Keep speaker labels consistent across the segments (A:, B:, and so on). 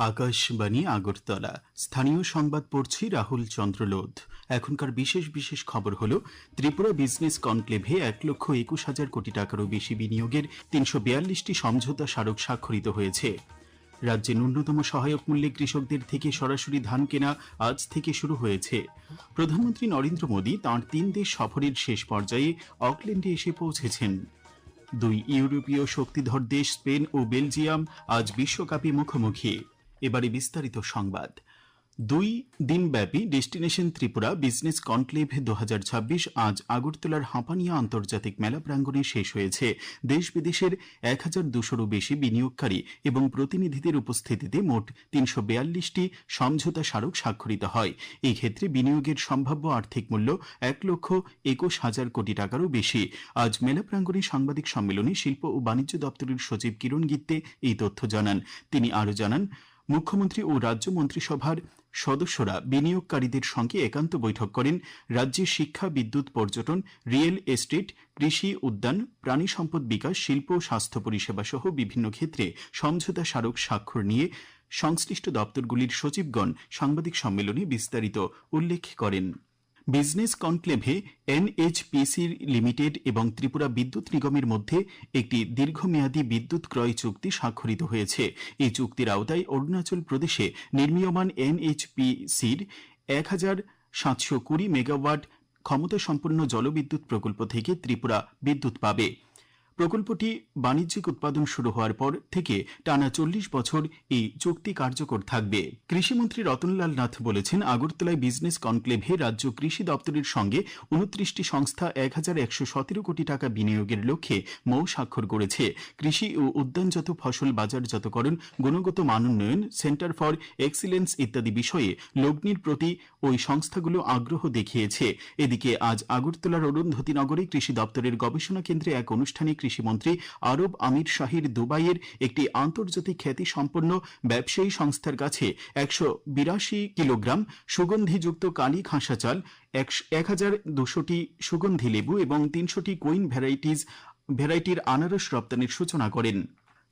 A: আকাশবাণী আগরতলা। স্থানীয় সংবাদ পড়ছি রাহুল চন্দ্র লোধ। এখনকার বিশেষ বিশেষ খবর হলো, ত্রিপুরা বিজনেস কনক্লেভে 1,21,000 কোটি টাকারও বেশি বিনিয়োগের 342টি সমঝোতা স্মারক স্বাক্ষরিত হয়েছে। রাজ্যে ন্যূনতম সহায়ক মূল্যে কৃষকদের থেকে সরাসরি ধান কেনা আজ থেকে শুরু হয়েছে। প্রধানমন্ত্রী নরেন্দ্র মোদী তাঁর 3 দেশ সফরের শেষ পর্যায়ে অকল্যান্ডে এসে পৌঁছেছেন। দুই ইউরোপীয় শক্তিধর দেশ স্পেন ও বেলজিয়াম আজ বিশ্বকাপে মুখোমুখি। এবারে বিস্তারিত সংবাদ। 2 দিনব্যাপী ডেস্টিনেশন ত্রিপুরা বিজনেস কনক্লেভ 2026 আজ আগরতলার হাঁপানিয়া আন্তর্জাতিক মেলা প্রাঙ্গণে শেষ হয়েছে। দেশ বিদেশের 1200-রও বেশি বিনিয়োগকারী এবং প্রতিনিধিদের উপস্থিতিতে মোট 342টি সমঝোতা স্মারক স্বাক্ষরিত হয়। এই ক্ষেত্রে বিনিয়োগের সম্ভাব্য আর্থিক মূল্য 1,21,000 কোটি টাকারও বেশি। আজ মেলা প্রাঙ্গণে সাংবাদিক সম্মেলনে শিল্প ও বাণিজ্য দপ্তরের সচিব কিরণ গিত্তে এই তথ্য জানান। তিনি আরও জানান, মুখ্যমন্ত্রী ও রাজ্য মন্ত্রিসভার সদস্যরা বিনিয়োগকারীদের সঙ্গে একান্ত বৈঠক করেন। রাজ্যে শিক্ষা, বিদ্যুৎ, পর্যটন, রিয়েল এস্টেট, কৃষি, উদ্যান, প্রাণী সম্পদ বিকাশ, শিল্প, স্বাস্থ্য পরিষেবা সহ বিভিন্ন ক্ষেত্রে সমঝোতা স্মারক স্বাক্ষর নিয়ে সংশ্লিষ্ট দপ্তরগুলির সচিবগণ সাংবাদিক সম্মেলনে বিস্তারিত উল্লেখ করেন। বিজনেস কনক্লেভে এনএইচপিসি লিমিটেড এবং ত্রিপুরা বিদ্যুৎ নিগমের মধ্যে একটি দীর্ঘমেয়াদী বিদ্যুৎ ক্রয় চুক্তি স্বাক্ষরিত হয়েছে। এই চুক্তির আওতায় অরুণাচল প্রদেশে নির্মীয়মান এনএইচপিসির 1,720 মেগাওয়াট ক্ষমতাসম্পন্ন জলবিদ্যুৎ প্রকল্প থেকে ত্রিপুরা বিদ্যুৎ পাবে। প্রকল্পটি বাণিজ্যিক উৎপাদন শুরু হওয়ার পর থেকে টানা 40 বছর এই চুক্তি কার্যকর থাকবে। কৃষিমন্ত্রী রতনলাল নাথ বলেছেন, আগরতলায় বিজনেস কনক্লেভে রাজ্য কৃষি দপ্তরের সঙ্গে 29টি সংস্থা 1,117 কোটি টাকা বিনিয়োগের লক্ষ্যে মৌ স্বাক্ষর করেছে। কৃষি ও উদ্যানজাত ফসল বাজারজাতকরণ, গুণগত মান উন্নয়ন, সেন্টার ফর এক্সিলেন্স ইত্যাদি বিষয়ে লগ্নির প্রতি ওই সংস্থাগুলো আগ্রহ দেখিয়েছে। এদিকে আজ আগরতলার অরুন্ধতিনগরে কৃষি দপ্তরের গবেষণা কেন্দ্রে এক অনুষ্ঠানে কৃষিমন্ত্রী আরব আমির শাহির দুবাইয়ের একটি আন্তর্জাতিক খ্যাতিসম্পন্ন ব্যবসায়ী সংস্থার কাছে 182 কিলোগ্রাম সুগন্ধিযুক্ত কালি খাসা চাল, 1,200টি সুগন্ধি লেবু এবং 300টি কুইন ভ্যারাইটির আনারস রপ্তানির সূচনা করেন।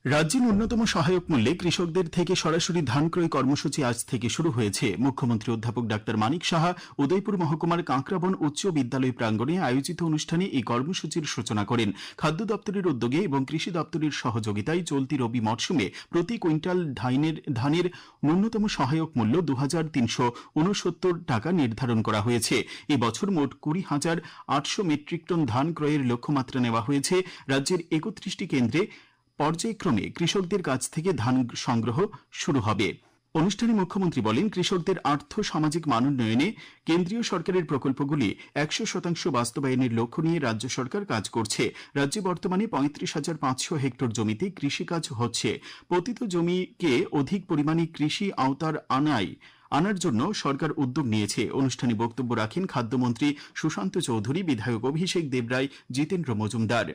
A: রাজ্যে ন্যূনতম সহায়ক মূল্যে কৃষকদের থেকে সরাসরি ধান ক্রয় কর্মসূচি আজ থেকে শুরু হয়েছে। মুখ্যমন্ত্রী অধ্যাপক ডাক্তার মানিক সাহা উদয়পুর মহকুমার কাঁকড়াবন উচ্চ বিদ্যালয় প্রাঙ্গণে আয়োজিত অনুষ্ঠানে এই কর্মসূচির সূচনা করেন। খাদ্য দপ্তরের উদ্যোগে এবং কৃষি দপ্তরের সহযোগিতায় চলতি রবি মরশুমে প্রতি কুইন্টাল ধানের ন্যূনতম সহায়ক মূল্য 2,369 টাকা নির্ধারণ করা হয়েছে। এবছর মোট 20,800 মেট্রিক টন ধান ক্রয়ের লক্ষ্যমাত্রা নেওয়া হয়েছে। রাজ্যের 31টি কেন্দ্রে পর্যায়ক্রমে কৃষকদের কাছ থেকে ধান সংগ্রহ শুরু হবে। অনুষ্ঠানে মুখ্যমন্ত্রী বলেন, কৃষকদের আর্থ সামাজিক মানোন্নয়নে কেন্দ্রীয় সরকারের প্রকল্পগুলি 100% বাস্তবায়নের লক্ষ্য নিয়ে রাজ্য সরকার কাজ করছে। রাজ্যে বর্তমানে 35,500 হেক্টর জমিতে কৃষিকাজ হচ্ছে। পতিত জমিকে অধিক পরিমাণে কৃষি আওতার আনার জন্য সরকার উদ্যোগ নিয়েছে। অনুষ্ঠানে বক্তব্য রাখেন খাদ্যমন্ত্রী সুশান্ত চৌধুরী, বিধায়ক অভিষেক দেবরায়, জিতেন্দ্র মজুমদার।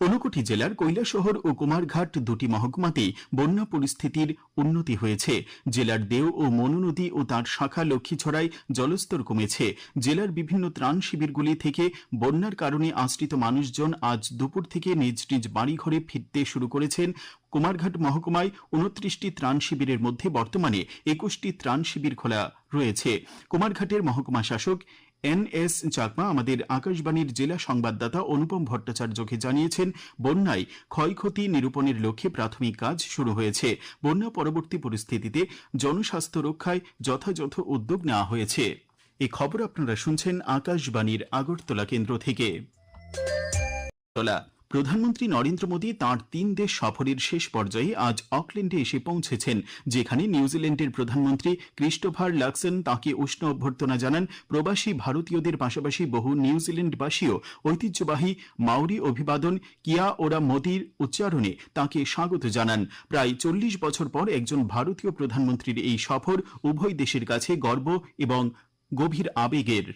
A: ঊনকোটি জেলার কৈলাসহর ও কুমারঘাট দুটি মহকুমাতেই বন্যা পরিস্থিতির উন্নতি হয়েছে। জেলার দেও ও মনু নদী ও তার শাখা লক্ষ্মীছড়ায় জলস্তর কমেছে। জেলার বিভিন্ন ত্রাণ শিবিরগুলি থেকে বন্যার কারণে আশ্রিত মানুষজন আজ দুপুর থেকে নিজ নিজ বাড়িঘরে ফিরতে শুরু করেছেন। কুমারঘাট মহকুমায় 29টি ত্রাণ শিবিরের মধ্যে বর্তমানে 21টি ত্রাণ শিবির খোলা রয়েছে। কুমারঘাটের মহকুমা শাসক NS চাকমা আমাদের আকাশবাণীর জেলা সংবাদদাতা অনুপম ভট্টাচার্যকে জানিয়েছেন, বন্যায় ক্ষয়ক্ষতি নিরূপণের লক্ষ্যে প্রাথমিক কাজ শুরু হয়েছে। বন্যা পরবর্তী পরিস্থিতিতে জনস্বাস্থ্য রক্ষায় যথাযথ উদ্যোগ নেওয়া হয়েছে। এই খবর আপনারা শুনছেন আকাশবাণীর আগরতলা কেন্দ্র থেকে। প্রধানমন্ত্রী নরেন্দ্র মোদী তাঁর 3 দেশ সফরের শেষ পর্যায়ে আজ অকল্যান্ডে এসে পৌঁছেছেন, যেখানে নিউজিল্যান্ডের প্রধানমন্ত্রী ক্রিস্টোফার লাকসন তাঁকে উষ্ণ অভ্যর্থনা জানান। প্রবাসী ভারতীয়দের পাশাপাশি বহু নিউজিল্যান্ডবাসীও ঐতিহ্যবাহী মাওরি অভিবাদন কিয়া ওরা মোদির উচ্চারণে তাঁকে স্বাগত জানান। প্রায় 40 বছর পর একজন ভারতীয় প্রধানমন্ত্রীর এই সফর উভয় দেশের কাছে গর্ব এবং গভীর আবেগের।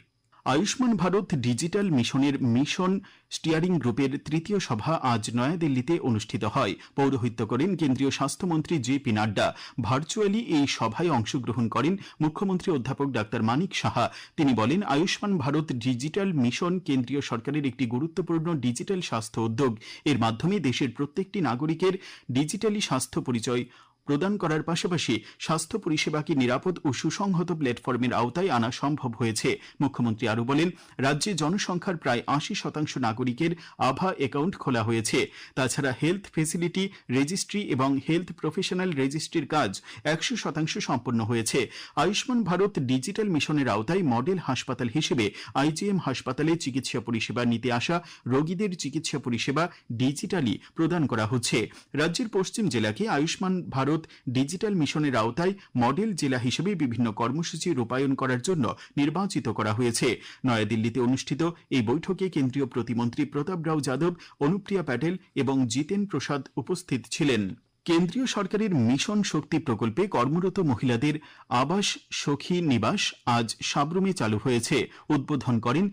A: আয়ুষ্মান ভারত ডিজিটাল মিশনের মিশন স্টিয়ারিং গ্রুপের 3য় সভা আজ নয়াদিল্লিতে অনুষ্ঠিত হয়। পৌরোহিত্য করেন কেন্দ্রীয় স্বাস্থ্যমন্ত্রী জে.পি. নাড্ডা। ভার্চুয়ালি এই সভায় অংশগ্রহণ করেন মুখ্যমন্ত্রী অধ্যাপক ডাক্তার মানিক সাহা। তিনি বলেন, আয়ুষ্মান ভারত ডিজিটাল মিশন কেন্দ্রীয় সরকারের একটি গুরুত্বপূর্ণ ডিজিটাল স্বাস্থ্য উদ্যোগ। এর মাধ্যমে দেশের প্রত্যেকটি নাগরিকের ডিজিটালি স্বাস্থ্য পরিচয় প্রদান করার পাশাপাশি স্বাস্থ্য পরিষেবাকে নিরাপদ ও সুসংহত প্ল্যাটফর্মের আওতায় আনা সম্ভব হয়েছে। মুখ্যমন্ত্রী আরও বলেন, রাজ্যে জনসংখ্যার প্রায় ৮০% নাগরিকের আভা অ্যাকাউন্ট খোলা হয়েছে। তাছাড়া হেলথ ফেসিলিটি রেজিস্ট্রি এবং হেলথ প্রফেশনাল রেজিস্ট্রির কাজ ১০০% সম্পন্ন হয়েছে। আয়ুষ্মান ভারত ডিজিটাল মিশনের আওতায় মডেল হাসপাতাল হিসেবে আইজিএম হাসপাতালে চিকিৎসা পরিষেবা নিতে আসা রোগীদের চিকিৎসা পরিষেবা ডিজিটালি প্রদান করা হচ্ছে। রাজ্যের পশ্চিম জেলাকে আয়ুষ্মান ভারত ডিজিটাল মিশনের আওতায় মডেল জেলা হিসেবে বিভিন্ন কর্মসূচি রূপায়ণ করার জন্য নির্বাচিত করা হয়েছে। নয়াদিল্লিতে অনুষ্ঠিত এই বৈঠকে কেন্দ্রীয় প্রতিমন্ত্রী প্রতাপ রাও যাদব, অনুপ্রিয়া প্যাটেল এবং জিতেন প্রসাদ উপস্থিত ছিলেন। কেন্দ্রীয় সরকারের মিশন শক্তি প্রকল্পে কর্মরত মহিলাদের আবাস সখী নিবাস আজ সাব্রুমে চালু হয়েছে। উদ্বোধন করেন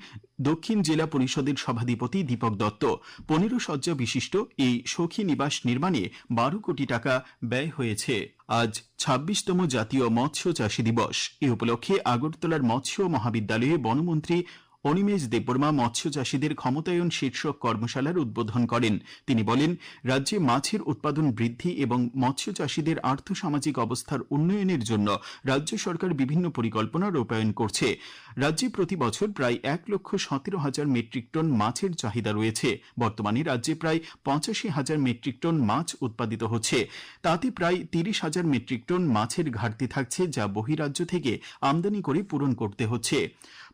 A: দক্ষিণ জেলা পরিষদের সভাধিপতি দীপক দত্ত। ১৫ শয্যা বিশিষ্ট এই সখী নিবাস নির্মাণে ১২ কোটি টাকা ব্যয় হয়েছে। আজ ২৬তম জাতীয় মৎস্য চাষী দিবস। এ উপলক্ষে আগরতলার মৎস্য মহাবিদ্যালয়ে বনমন্ত্রী অনিমেষ দেববর্মা মৎস্য চাষীদের ক্ষমতায়ন শীর্ষক কর্মশালার উদ্বোধন করেন। তিনি বলেন, রাজ্যে মাছের উৎপাদন বৃদ্ধি এবং মৎস্য চাষীদের আর্থসামাজিক অবস্থার উন্নয়নের জন্য রাজ্য সরকার বিভিন্ন পরিকল্পনা রূপায়ণ করছে। রাজ্যে প্রতি বছর প্রায় ১,১৭,০০০ মেট্রিক টন মাছের চাহিদা রয়েছে। বর্তমানে রাজ্যে প্রায় ৮৫,০০০ মেট্রিক টন মাছ উৎপাদিত হচ্ছে। তাতে প্রায় ৩০,০০০ মেট্রিক টন মাছের ঘাটতি থাকছে, যা বহিরাজ্য থেকে আমদানি করে পূরণ করতে হচ্ছে।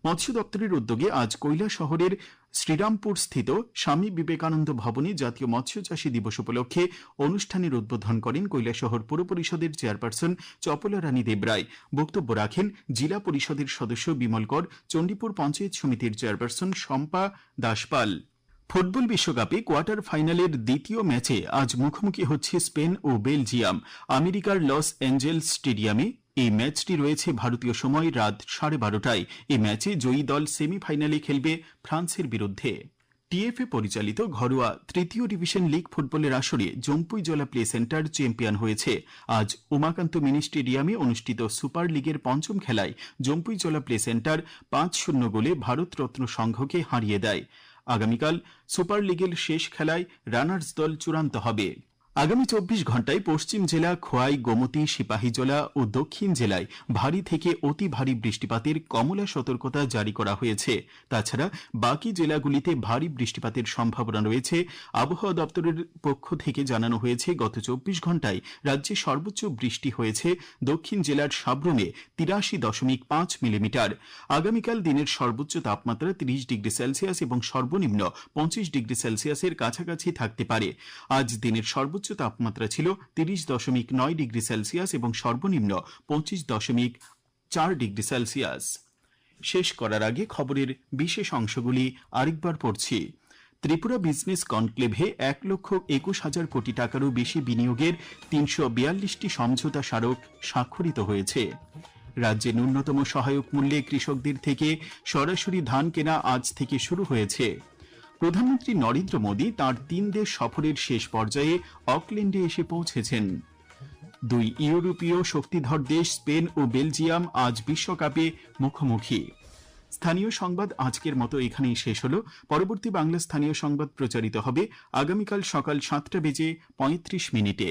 A: মৎস্য দপ্তরের উদ্যোগে আজ কৈলাসহরের শ্রীরামপুর স্থিত স্বামী বিবেকানন্দ ভবনে জাতীয় মৎস্য চাষী দিবস উপলক্ষে অনুষ্ঠানের উদ্বোধন করেন কৈলাসহর পুর পরিষদের চেয়ারপারসন চপলা রানী দেবরায়। বক্তব্য রাখেন জেলা পরিষদের সদস্য বিমল কর, চণ্ডীপুর পঞ্চায়েত সমিতির চেয়ারপারসন শম্পা দাসপাল। ফুটবল বিশ্বকাপে কোয়ার্টার ফাইনালের দ্বিতীয় ম্যাচে আজ মুখোমুখি হচ্ছে স্পেন ও বেলজিয়াম। আমেরিকার লস অ্যাঞ্জেলস স্টেডিয়ামে এই ম্যাচটি রয়েছে ভারতীয় সময় রাত 12:30টায়। এই ম্যাচে জয়ী দল সেমিফাইনালে খেলবে ফ্রান্সের বিরুদ্ধে। টিএফএ পরিচালিত ঘরোয়া তৃতীয় ডিভিশন লিগ ফুটবলের আসরে জম্পুইজলা প্লে সেন্টার চ্যাম্পিয়ন হয়েছে। আজ উমাকান্ত মিনি স্টেডিয়ামে অনুষ্ঠিত সুপার লিগের পঞ্চম খেলায় জম্পুইজলা প্লে সেন্টার ৫-০ গোলে ভারতরত্ন সংঘকে হারিয়ে দেয়। আগামীকাল সুপার লিগের শেষ খেলায় রানার্স দল চূড়ান্ত হবে। আগামী ২৪ ঘণ্টায় পশ্চিম জেলা, খোয়াই, গোমতী, সিপাহীজলা ও দক্ষিণ জেলায় ভারী থেকে অতি ভারী বৃষ্টিপাতের কমলা সতর্কতা জারি করা হয়েছে। তাছাড়া বাকি জেলাগুলিতে ভারী বৃষ্টিপাতের সম্ভাবনা রয়েছে। আবহাওয়া দপ্তরের পক্ষ থেকে জানানো হয়েছে, গত ২৪ ঘণ্টায় রাজ্যে সর্বোচ্চ বৃষ্টি হয়েছে দক্ষিণ জেলার সাব্রুমে ৮৩.৫ মিলিমিটার। আগামীকাল দিনের সর্বোচ্চ তাপমাত্রা ৩০ ডিগ্রি সেলসিয়াস এবং সর্বনিম্ন ২৫ ডিগ্রি সেলসিয়াসের কাছাকাছি থাকতে পারে। আজ দিনের সর্বোচ্চ তাপমাত্রা ছিল ৩০.৯ ডিগ্রি সেলসিয়াস এবং সর্বনিম্ন ২৫.৪ ডিগ্রি সেলসিয়াস। শেষ করার আগে খবরের বিশেষ অংশগুলি আরেকবার পড়ছি। ত্রিপুরা বিজনেস কনক্লেভে ১,২১,০০০ কোটি টাকারও বেশি বিনিয়োগের ৩৪২টি সমঝোতা স্মারক স্বাক্ষরিত হয়েছে। রাজ্যে ন্যূনতম সহায়ক মূল্যে কৃষকদের থেকে সরাসরি ধান কেনা আজ থেকে শুরু হয়েছে। প্রধানমন্ত্রী নরেন্দ্র মোদী তাঁর ৩ দেশ সফরের শেষ পর্যায়ে অকল্যান্ডে এসে পৌঁছেছেন। ২ ইউরোপীয় শক্তিধর দেশ স্পেন ও বেলজিয়াম আজ বিশ্বকাপে মুখোমুখি। স্থানীয় সংবাদ আজকের মতো এখানেই শেষ হলো। পরবর্তী বাংলা স্থানীয় সংবাদ প্রচারিত হবে আগামীকাল সকাল ৭:৩৫ মিনিটে।